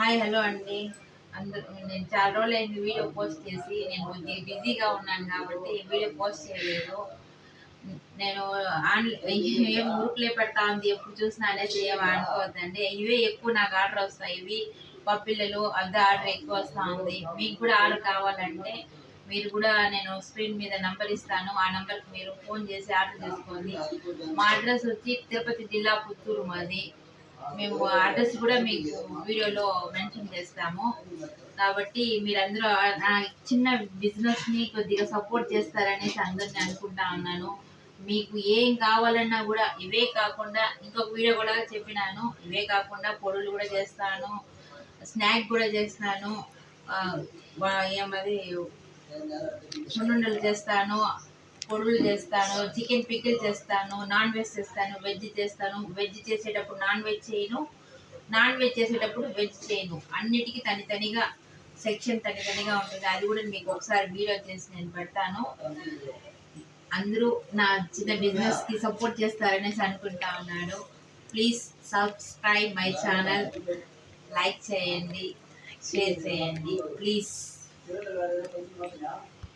Hi hello అండి. నేను చాలా రోజులైంది వీడియో పోస్ట్ చేసి. నేను కొద్దిగా బిజీగా ఉన్నాను కాబట్టి వీడియో పోస్ట్ చేయలేదు. నేను ఏం ఊరుకులే పెడతా ఉంది, ఎప్పుడు చూసినా అనేసి ఏం అనుకోవద్దండి. ఇవే ఎక్కువ నాకు ఆర్డర్ వస్తాయి. ఇవి పప్పిల్లలు అద్దె ఆర్డర్ ఎక్కువ వస్తూ ఉంది. మీకు కూడా ఆర్డర్ కావాలంటే మీరు కూడా నేను స్క్రీన్ మీద నంబర్ ఇస్తాను. ఆ నంబర్కి మీరు ఫోన్ చేసి ఆర్డర్ చేసుకోండి. మా అడ్రస్ వచ్చి తిరుపతి జిల్లా పుత్తూరు మాది. మేము అడ్రస్ కూడా మీకు వీడియోలో మెన్షన్ చేస్తాము. కాబట్టి మీరందరూ నా చిన్న బిజినెస్ని కొద్దిగా సపోర్ట్ చేస్తారనేసి అందరిని అనుకుంటా ఉన్నాను. మీకు ఏం కావాలన్నా కూడా ఇవే కాకుండా ఇంకొక వీడియో కూడా చెప్పినాను. ఇవే కాకుండా పొడులు కూడా చేస్తాను, స్నాక్ కూడా చేస్తాను, ఏమది సున్నుండలు చేస్తాను, పొడులు చేస్తాను, చికెన్ పికిల్ చేస్తాను, నాన్ వెజ్ చేస్తాను, వెజ్ చేస్తాను. వెజ్ చేసేటప్పుడు నాన్ వెజ్ చేయను, నాన్ వెజ్ చేసేటప్పుడు వెజ్ చేయను. అన్నిటికీ తనిగా సెక్షన్ తనిగా ఉంటుంది. అది కూడా మీకు ఒకసారి వీడియో చేసి నేను పెడతాను. అందరూ నా చిన్న బిజినెస్కి సపోర్ట్ చేస్తారనేసి అనుకుంటా ఉన్నాను. Please subscribe my channel, like చేయండి, షేర్ చేయండి ప్లీజ్.